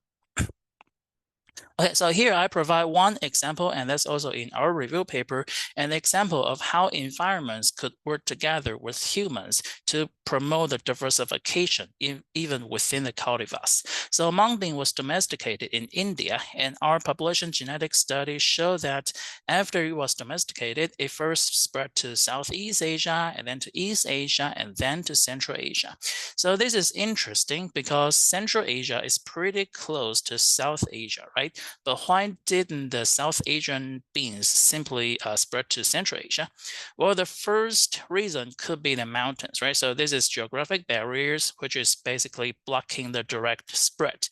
Okay, so here I provide one example, and that's also in our review paper, an example of how environments could work together with humans to promote the diversification even within the cultivars. So mung bean was domesticated in India, and our population genetics studies show that after it was domesticated, it first spread to Southeast Asia, and then to East Asia, and then to Central Asia. So this is interesting because Central Asia is pretty close to South Asia, right? right? But why didn't the South Asian beans simply spread to Central Asia? Well, the first reason could be the mountains, right? So this is geographic barriers, which is basically blocking the direct spread.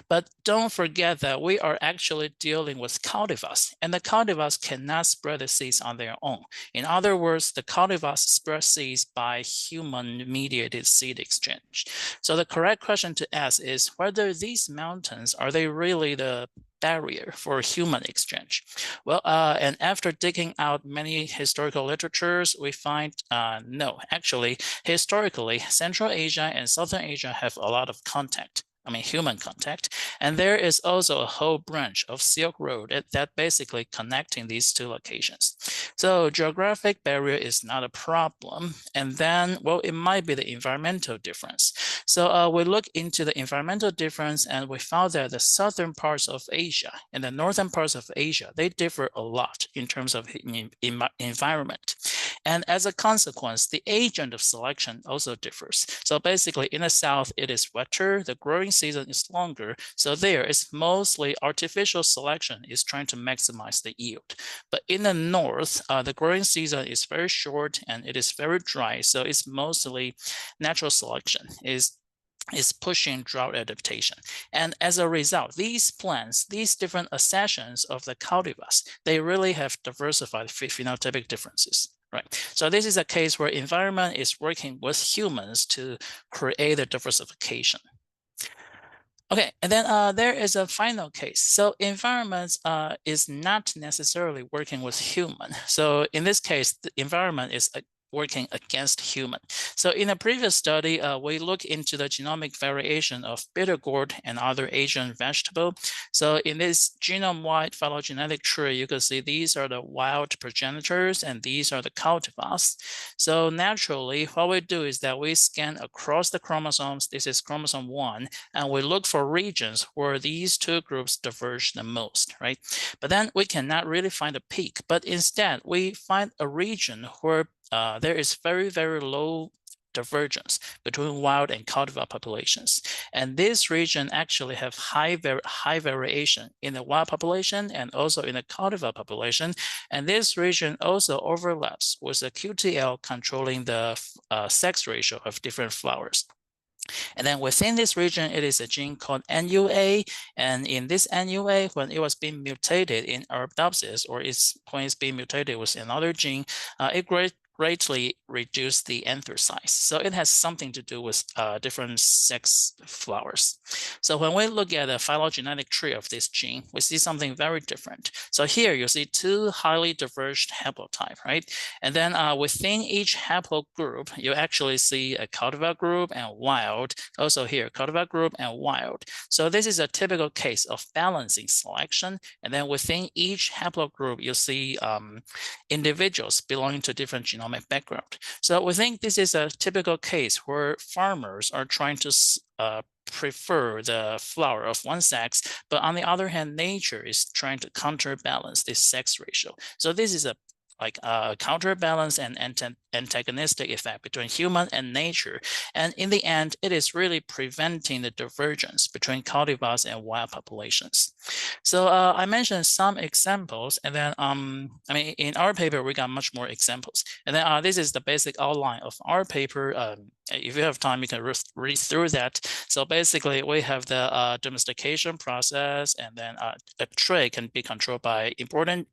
But don't forget that we are actually dealing with cultivars, and the cultivars cannot spread the seeds on their own. In other words, the cultivars spread seeds by human-mediated seed exchange. So the correct question to ask is whether these mountains, are they really the barrier for human exchange? Well, and after digging out many historical literatures, we find no. Actually, historically, Central Asia and Southern Asia have a lot of contact. I mean, human contact. And there is also a whole branch of Silk Road that basically connecting these two locations. So geographic barrier is not a problem. And then, well, it might be the environmental difference. So we look into the environmental difference and we found that the southern parts of Asia and the northern parts of Asia, they differ a lot in terms of environment. And as a consequence, the agent of selection also differs. So basically in the south, it is wetter, the growing season is longer. So there is mostly artificial selection is trying to maximize the yield. But in the north, the growing season is very short and it is very dry. So it's mostly natural selection is pushing drought adaptation. And as a result, these plants, these different accessions of the cultivars, they really have diversified phenotypic differences. Right. So this is a case where environment is working with humans to create a diversification. Okay, and then there is a final case. So environment is not necessarily working with human. So in this case, the environment is working against human. So in a previous study, we look into the genomic variation of bitter gourd and other Asian vegetable. So in this genome-wide phylogenetic tree, you can see these are the wild progenitors and these are the cultivars. So naturally, what we do is that we scan across the chromosomes. This is chromosome 1, and we look for regions where these two groups diverge the most, right? But then we cannot really find a peak, but instead we find a region where there is very, very low divergence between wild and cultivar populations. And this region actually have high variation in the wild population and also in the cultivar population. And this region also overlaps with the QTL controlling the sex ratio of different flowers. And then within this region, it is a gene called NUA. And in this NUA, when it was being mutated in Arabidopsis, or when it's being mutated with another gene, it greatly reduced the anther size. So it has something to do with different sex flowers. So when we look at the phylogenetic tree of this gene, we see something very different. So here you see two highly diverged haplotype, right? And then within each haplogroup, you actually see a cultivar group and wild. Also here, cultivar group and wild. So this is a typical case of balancing selection. And then within each haplogroup, you see individuals belonging to different genomic background. So we think this is a typical case where farmers are trying to prefer the flower of one sex, but on the other hand, nature is trying to counterbalance this sex ratio. So this is a counterbalance and antagonistic effect between human and nature. And in the end, it is really preventing the divergence between cultivars and wild populations. So I mentioned some examples, and then I mean, in our paper, we got much more examples. And then this is the basic outline of our paper. If you have time, you can read through that. So basically, we have the domestication process, and then a trait can be controlled by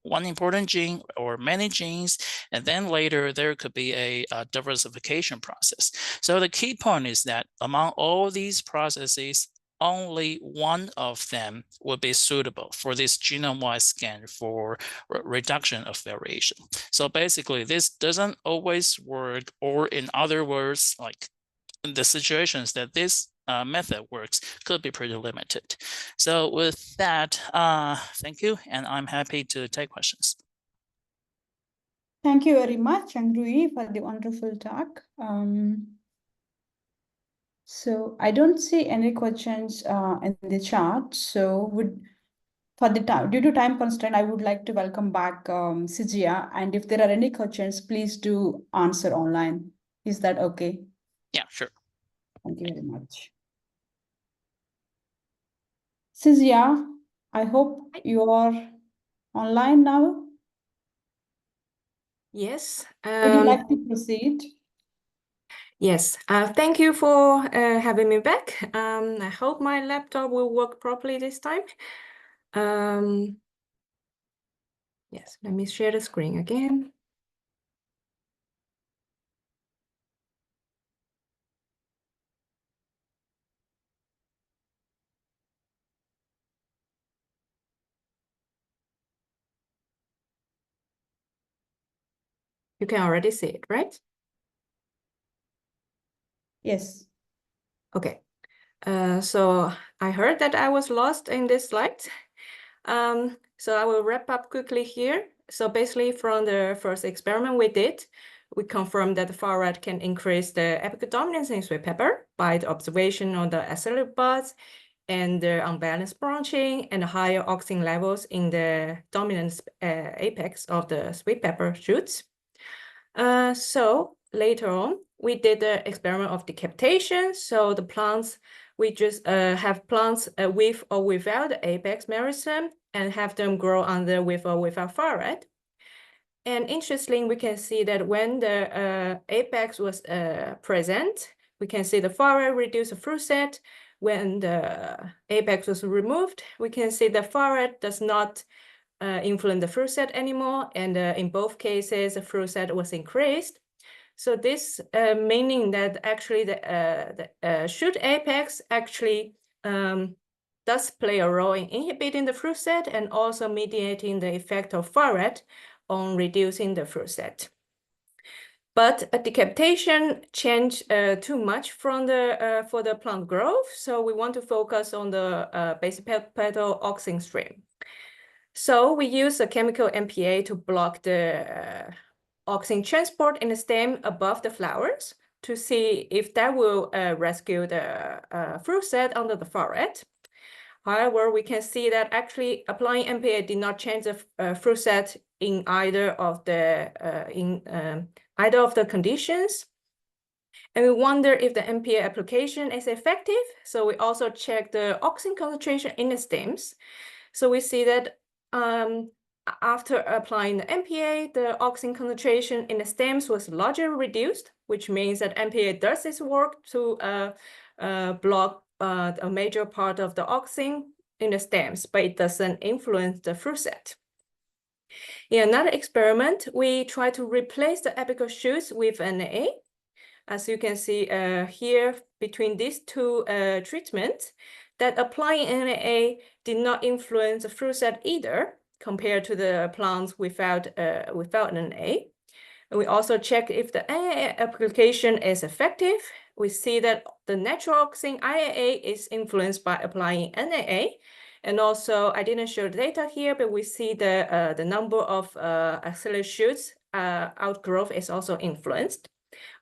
one important gene or many genes, and then later there could be a diversification process. So the key point is that among all these processes, only one of them would be suitable for this genome-wide scan for reduction of variation. So basically, this doesn't always work, or in other words, like the situations that this method works could be pretty limited. So with that, thank you, and I'm happy to take questions. Thank you very much, Chang Rui, for the wonderful talk. So I don't see any questions in the chat. So due to time constraint, I would like to welcome back Sijia. And if there are any questions, please do answer online. Is that okay? Yeah, sure. Thank you very much. Sijia, I hope you are online now. Yes. Would you like to proceed? Yes. Thank you for having me back. I hope my laptop will work properly this time. Yes, let me share the screen again. You can already see it, right? Yes. Okay. So I heard that I was lost in this slide. So I will wrap up quickly here. So basically from the first experiment we did, we confirmed that the far right can increase the apical dominance in sweet pepper by the observation of the acelerated buds and the unbalanced branching and the higher auxin levels in the dominant apex of the sweet pepper shoots. So later on, we did the experiment of decapitation. So the plants, we just have plants with or without the apex meristem and have them grow under with or without far right. And interestingly, we can see that when the apex was present, we can see the far right reduce the fruit set. When the apex was removed, we can see the far right does not influence the fruit set anymore. And in both cases, the fruit set was increased. So this meaning that actually the shoot apex actually does play a role in inhibiting the fruit set and also mediating the effect of far right on reducing the fruit set. But a decapitation changed too much from the for the plant growth. So we want to focus on the basic petal auxin stream. So we use a chemical MPA to block the auxin transport in the stem above the flowers to see if that will rescue the fruit set under the far right. However, we can see that actually applying MPA did not change the fruit set in either of the conditions. And we wonder if the MPA application is effective. So we also check the auxin concentration in the stems. So we see that after applying the MPA, the auxin concentration in the stems was largely reduced, which means that MPA does its work to block a major part of the auxin in the stems, but it doesn't influence the fruit set. In another experiment, we try to replace the apical shoots with NA. As you can see here, between these two treatments, that applying NA did not influence the fruit set either, compared to the plants without NA. And we also check if the NA application is effective. We see that the natural auxin IAA is influenced by applying NAA. And also, I didn't show the data here, but we see the number of accelerated shoots outgrowth is also influenced,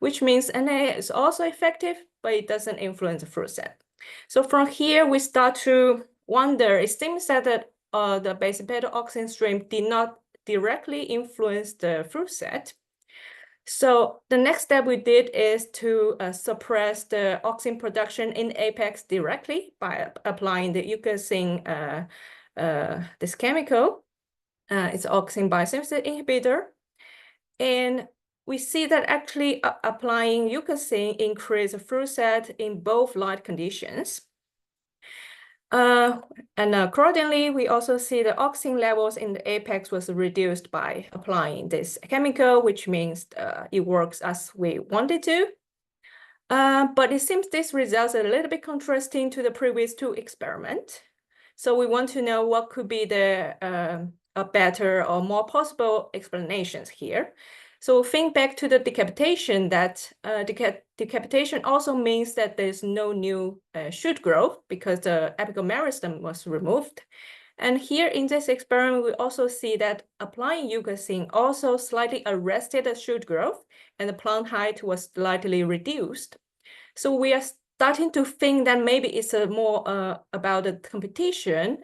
which means NAA is also effective, but it doesn't influence the fruit set. So from here, we start to wonder, it seems that the basic petal auxin stream did not directly influence the fruit set. So the next step we did is to suppress the auxin production in apex directly by applying the eucasin, this chemical. It's auxin biosynthesis inhibitor. And we see that actually applying eucasin increases the fruit set in both light conditions. And accordingly, we also see the auxin levels in the apex was reduced by applying this chemical, which means it works as we wanted to. But it seems this results a little bit contrasting to the previous two experiments. So we want to know what could be the a better or more possible explanations here. So think back to the decapitation, that decapitation also means that there's no new shoot growth because the apical meristem was removed. And here in this experiment, we also see that applying eucasin also slightly arrested the shoot growth and the plant height was slightly reduced. So we are starting to think that maybe it's more about the competition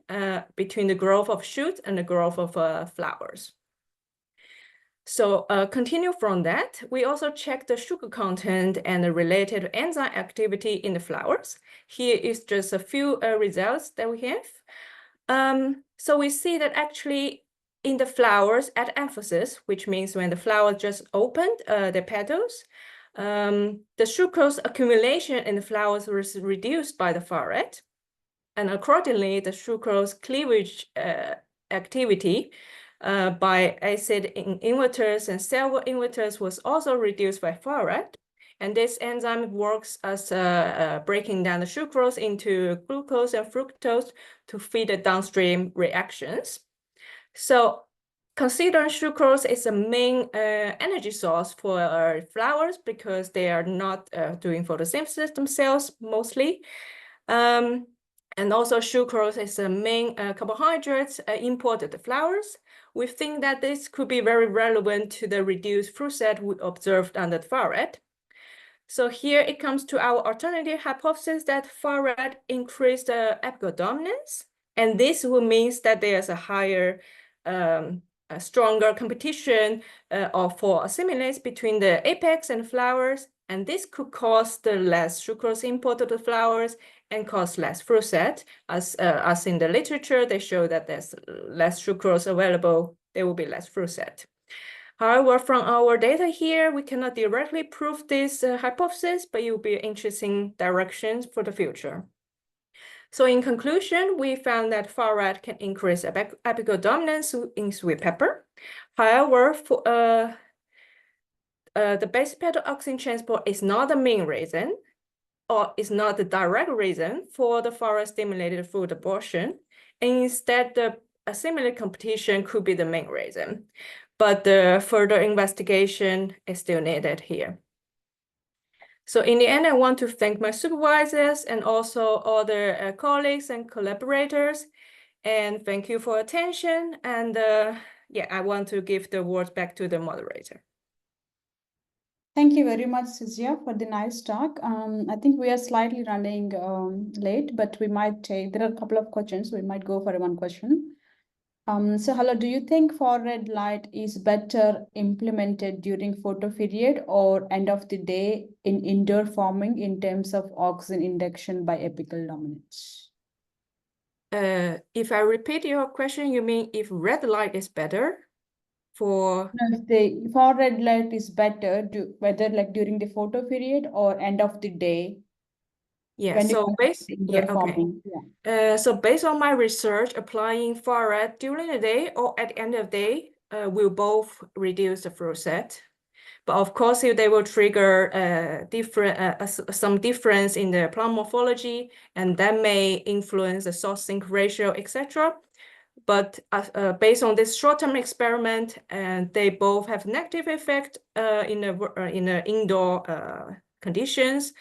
between the growth of shoots and the growth of flowers. So continue from that, we also check the sugar content and the related enzyme activity in the flowers. Here is just a few results that we have. So we see that actually in the flowers at emphasis, which means when the flower just opened the petals, the sucrose accumulation in the flowers was reduced by the far right. And accordingly, the sucrose cleavage activity by acid inverters and cell wall inverters was also reduced by far right. And this enzyme works as breaking down the sucrose into glucose and fructose to feed the downstream reactions. So considering sucrose is a main energy source for flowers because they are not doing photosynthesis themselves mostly. And also sucrose is a main carbohydrate imported to flowers. We think that this could be very relevant to the reduced fruit set we observed under the far right. So here it comes to our alternative hypothesis that far right increased apical dominance. And this will mean that there's a higher, a stronger competition for assimilates between the apex and flowers. And this could cause the less sucrose imported to flowers and cause less fruit set. As in the literature, they show that there's less sucrose available, there will be less fruit set. However, from our data here, we cannot directly prove this hypothesis, but it will be interesting directions for the future. So in conclusion, we found that far right can increase apical dominance in sweet pepper. However, for the base petal oxygen transport is not the main reason, or is not the direct reason for the far right stimulated food abortion. And instead, the assimilated competition could be the main reason. But the further investigation is still needed here. So in the end, I want to thank my supervisors and also other colleagues and collaborators. And thank you for attention. And yeah, I want to give the word back to the moderator. Thank you very much, Sizia, for the nice talk. I think we are slightly running late, but we might take, there are a couple of questions. We might go for one question. So hello, do you think far red light is better implemented during photo period or end of the day in indoor farming in terms of oxygen induction by apical dominance? If I repeat your question, you mean if red light is better for? No, if the far red light is better, whether like during the photo period or end of the day. Yeah, so based, yeah, okay. So based on my research, applying far red during the day or at the end of the day will both reduce the fruit set. But of course, if they will trigger some difference in the plant morphology, and that may influence the source sink ratio, etc. But based on this short-term experiment, and they both have negative effect in the indoor conditions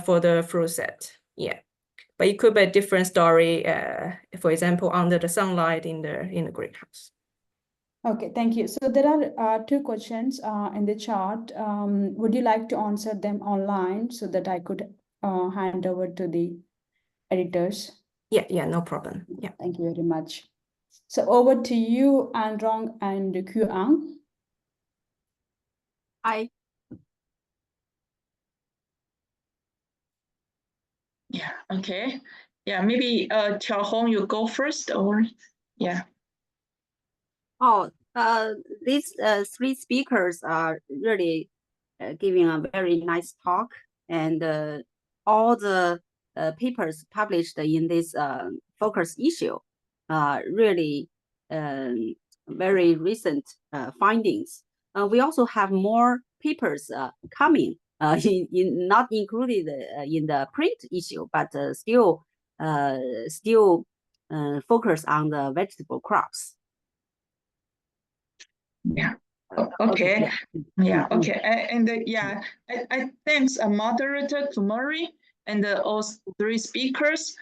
for the fruit set. Yeah, but it could be a different story. For example, under the sunlight in the greenhouse. Okay, thank you. So there are two questions in the chart. Would you like to answer them online so that I could hand over to the editors? Yeah, no problem. Yeah. Thank you very much. So over to you, Androng and Kuang. Hi. Yeah, okay. Yeah, maybe Xiaohong, you go first, or yeah. Oh, these three speakers are really giving a very nice talk, and all the papers published in this focus issue really very recent findings. We also have more papers coming, not included in the print issue, but still focus on the vegetable crops. Yeah. Okay. Yeah. Okay. And yeah, I thanks a moderator to Murray and all three speakers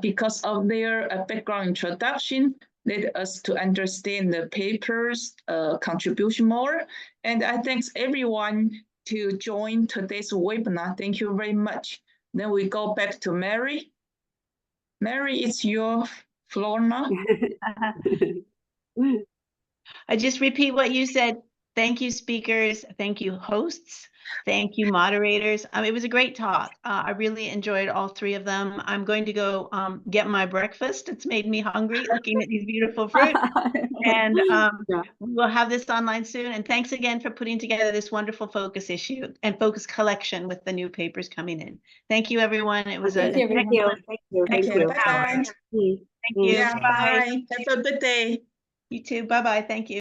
because of their background introduction led us to understand the paper's contribution more. And I thanks everyone to join today's webinar. Thank you very much. Then we go back to Mary. Mary, it's your floor now. I just repeat what you said. Thank you, speakers. Thank you, hosts. Thank you, moderators. It was a great talk. I really enjoyed all three of them. I'm going to go get my breakfast. It's made me hungry looking at these beautiful fruit. And Yeah. we'll have this online soon. And thanks again for putting together this wonderful focus issue and focus collection with the new papers coming in. Thank you, everyone. It was Thank you, everyone. Thank you. Thank you. Thank you. Bye bye. Thank you. Yeah, Bye. bye. Have a good day. You too. Bye-bye. Thank you.